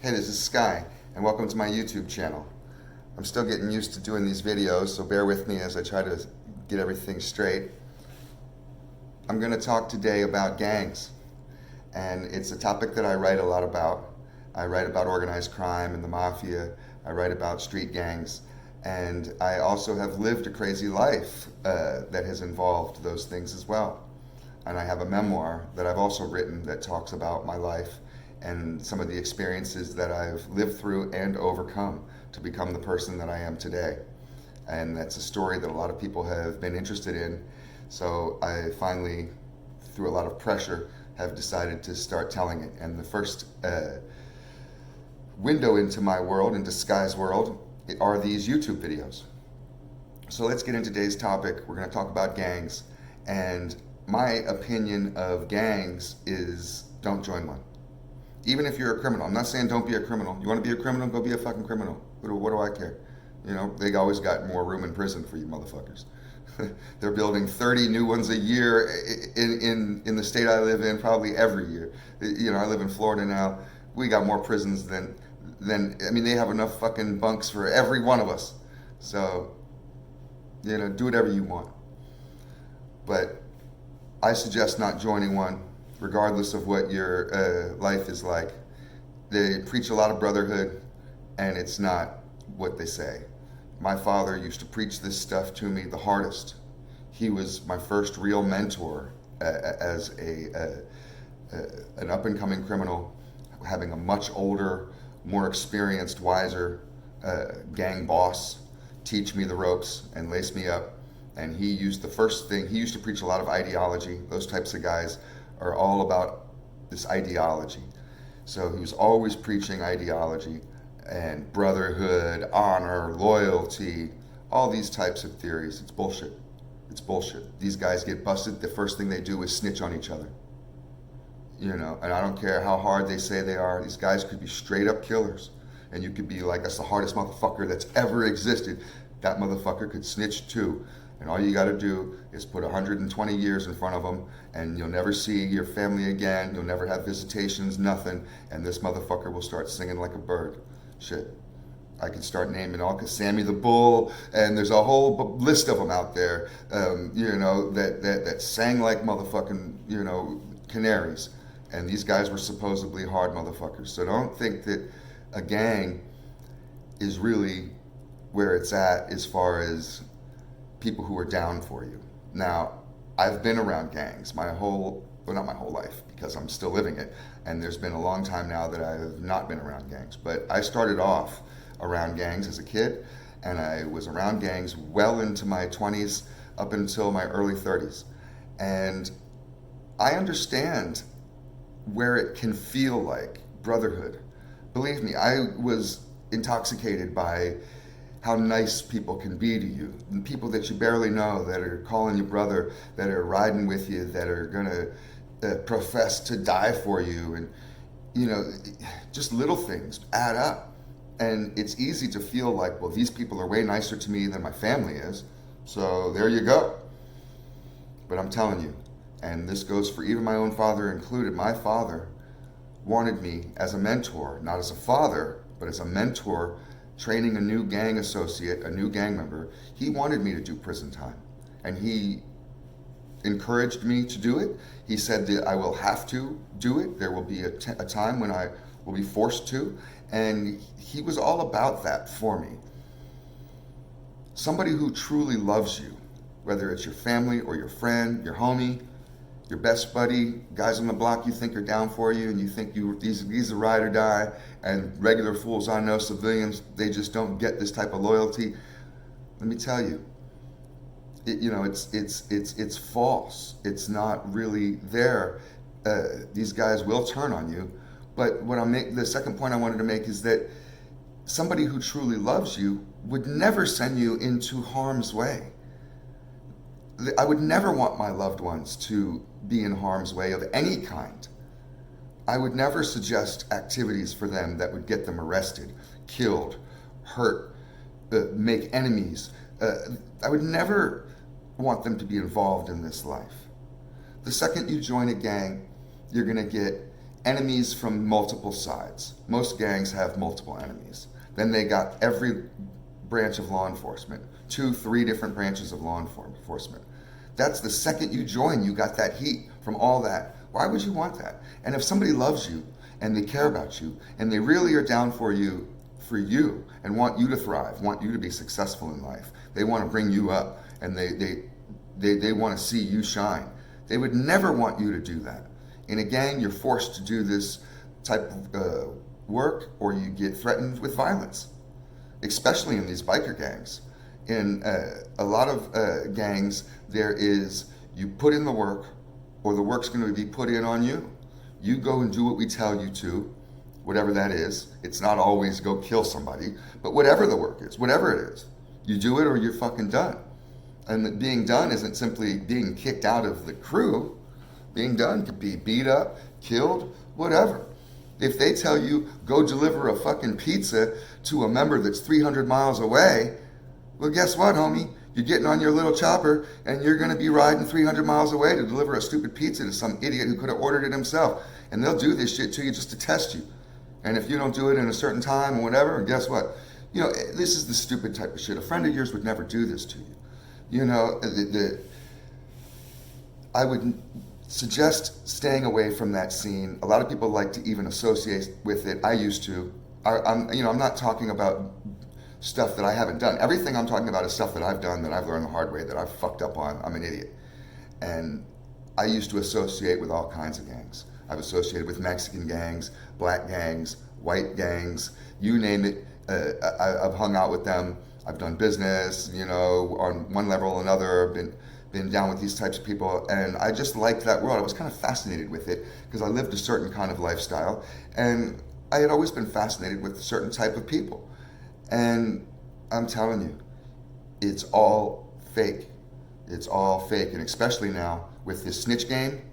Hey, this is Sky, and welcome to my YouTube channel. I'm still getting used to doing these videos, so bear with me as I try to get everything straight. I'm going to talk today about gangs, and it's a topic that I write a lot about. I write about organized crime and the mafia. I write about street gangs, and I also have lived a crazy life that has involved those things as well. And I have a memoir that I've also written that talks about my life and some of the experiences that I've lived through and overcome to become the person that I am today. And that's a story that a lot of people have been interested in. So I finally, through a lot of pressure, have decided to start telling it. And the first window into my world, into Sky's world, are these YouTube videos. So let's get into today's topic. We're going to talk about gangs. And my opinion of gangs is don't join one. Even if you're a criminal. I'm not saying don't be a criminal. You want to be a criminal? Go be a fucking criminal. What do I care? You know, they always got more room in prison for you motherfuckers. They're building 30 new ones a year in the state I live in, probably every year. You know, I live in Florida now. We got more prisons than I mean, they have enough fucking bunks for every one of us. So, you know, do whatever you want. But I suggest not joining one, regardless of what your life is like. They preach a lot of brotherhood, and it's not what they say. My father used to preach this stuff to me the hardest. He was my first real mentor as an up-and-coming criminal, having a much older, more experienced, wiser gang boss teach me the ropes and lace me up. And he used to preach a lot of ideology. Those types of guys are all about this ideology. So he was always preaching ideology and brotherhood, honor, loyalty, all these types of theories. It's bullshit. It's bullshit. These guys get busted, the first thing they do is snitch on each other. You know, and I don't care how hard they say they are. These guys could be straight up killers. And you could be like, that's the hardest motherfucker that's ever existed. That motherfucker could snitch too. And all you got to do is put 120 years in front of them, and you'll never see your family again. You'll never have visitations, nothing. And this motherfucker will start singing like a bird. Shit. I could start naming all, cause Sammy the Bull, and there's a whole list of them out there, you know, that sang like motherfucking, you know, canaries. And these guys were supposedly hard motherfuckers. So don't think that a gang is really where it's at as far as people who are down for you. Now, I've been around gangs not my whole life, because I'm still living it, and there's been a long time now that I have not been around gangs. But I started off around gangs as a kid, and I was around gangs well into my 20s up until my early 30s. And I understand where it can feel like brotherhood. Believe me, I was intoxicated by how nice people can be to you. And people that you barely know, that are calling you brother, that are riding with you, that are gonna profess to die for you. And, you know, just little things add up. And it's easy to feel like, well, these people are way nicer to me than my family is. So there you go. But I'm telling you, and this goes for even my own father included, my father wanted me as a mentor, not as a father, but as a mentor, training a new gang associate, a new gang member. He wanted me to do prison time, and he encouraged me to do it. He said that I will have to do it. There will be a time when I will be forced to, and he was all about that for me. Somebody who truly loves you, whether it's your family or your friend, your homie, your best buddy, guys on the block you think are down for you, and you think these are ride or die, and regular fools I know, civilians, they just don't get this type of loyalty. Let me tell you, it's false. It's not really there. These guys will turn on you. But the second point I wanted to make is that somebody who truly loves you would never send you into harm's way. I would never want my loved ones to be in harm's way of any kind. I would never suggest activities for them that would get them arrested, killed, hurt, make enemies. I would never want them to be involved in this life. The second you join a gang, you're going to get enemies from multiple sides. Most gangs have multiple enemies. Then they got every branch of law enforcement, 2, 3 different branches of law enforcement. That's the second you join, you got that heat from all that. Why would you want that? And if somebody loves you and they care about you and they really are down for you and want you to thrive, want you to be successful in life, they want to bring you up and they want to see you shine. They would never want you to do that. In a gang, you're forced to do this type of work or you get threatened with violence, especially in these biker gangs. In a lot of gangs, there is you put in the work or the work's going to be put in on you. You go and do what we tell you to, whatever that is. It's not always go kill somebody, but whatever the work is, whatever it is, you do it or you're fucking done. And being done isn't simply being kicked out of the crew. Being done could be beat up, killed, whatever. If they tell you, go deliver a fucking pizza to a member that's 300 miles away, well, guess what, homie? You're getting on your little chopper and you're going to be riding 300 miles away to deliver a stupid pizza to some idiot who could have ordered it himself. And they'll do this shit to you just to test you. And if you don't do it in a certain time or whatever, guess what? You know, this is the stupid type of shit. A friend of yours would never do this to you. You know, I would suggest staying away from that scene. A lot of people like to even associate with it. I used to. I'm not talking about stuff that I haven't done. Everything I'm talking about is stuff that I've done, that I've learned the hard way, that I've fucked up on. I'm an idiot. And I used to associate with all kinds of gangs. I've associated with Mexican gangs, black gangs, white gangs, you name it. I've hung out with them. I've done business, you know, on one level or another. Been down with these types of people, and I just liked that world. I was kind of fascinated with it because I lived a certain kind of lifestyle, and I had always been fascinated with a certain type of people. And I'm telling you, it's all fake. It's all fake, and especially now with this snitch game.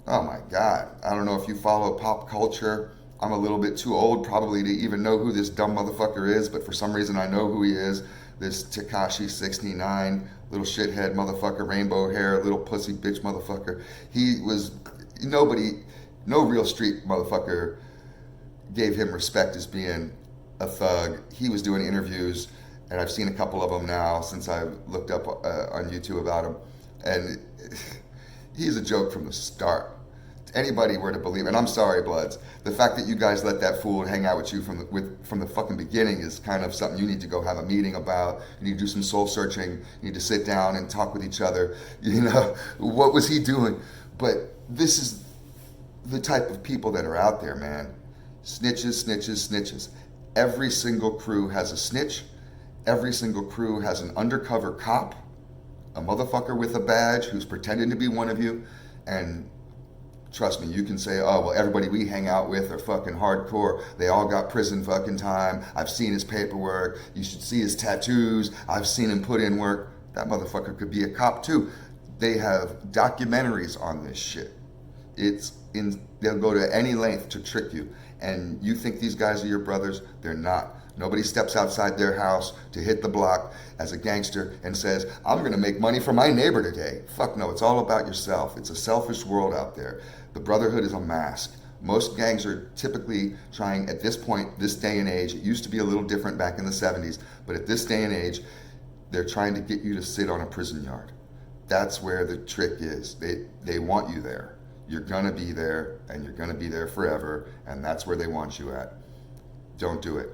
Oh my God! I don't know if you follow pop culture. I'm a little bit too old probably to even know who this dumb motherfucker is, but for some reason I know who he is. This Tekashi 69, little shithead motherfucker, rainbow hair, little pussy bitch motherfucker. He was, no real street motherfucker gave him respect as being a thug. He was doing interviews, and I've seen a couple of them now since I've looked up on YouTube about him. And he's a joke from the start. Anybody were to believe, and I'm sorry, Bloods, the fact that you guys let that fool hang out with you from the fucking beginning is kind of something you need to go have a meeting about. You need to do some soul searching. You need to sit down and talk with each other. You know, what was he doing? But this is the type of people that are out there, man. Snitches, snitches, snitches. Every single crew has a snitch. Every single crew has an undercover cop, a motherfucker with a badge who's pretending to be one of you, and trust me, you can say, oh, well, everybody we hang out with are fucking hardcore. They all got prison fucking time. I've seen his paperwork. You should see his tattoos. I've seen him put in work. That motherfucker could be a cop too. They have documentaries on this shit. They'll go to any length to trick you. And you think these guys are your brothers? They're not. Nobody steps outside their house to hit the block as a gangster and says, I'm going to make money for my neighbor today. Fuck no, it's all about yourself. It's a selfish world out there. The brotherhood is a mask. Most gangs are typically trying, at this point, this day and age, it used to be a little different back in the 70s, but at this day and age, they're trying to get you to sit on a prison yard. That's where the trick is. They want you there. You're going to be there, and you're going to be there forever, and that's where they want you at. Don't do it.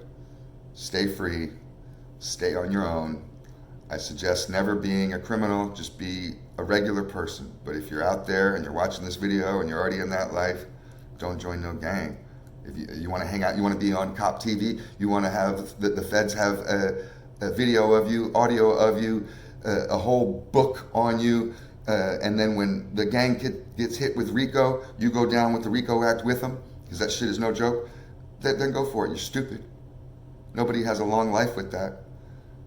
Stay free. Stay on your own. I suggest never being a criminal. Just be a regular person. But if you're out there and you're watching this video and you're already in that life, don't join no gang. If you want to hang out, you want to be on Cop TV, you want to have the feds have a video of you, audio of you, a whole book on you, and then when the gang gets hit with RICO, you go down with the RICO Act with them, because that shit is no joke, then go for it. You're stupid. Nobody has a long life with that.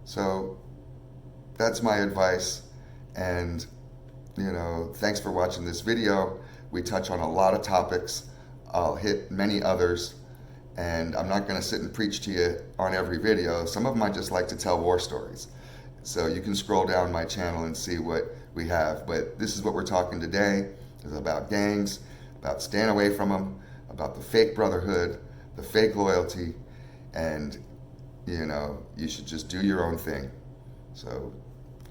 So that's my advice. And, you know, thanks for watching this video. We touch on a lot of topics. I'll hit many others. And I'm not going to sit and preach to you on every video. Some of them I just like to tell war stories. So you can scroll down my channel and see what we have. But this is what we're talking today. It's about gangs, about staying away from them, about the fake brotherhood, the fake loyalty, and you should just do your own thing. So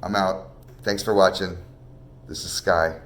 I'm out. Thanks for watching. This is Sky.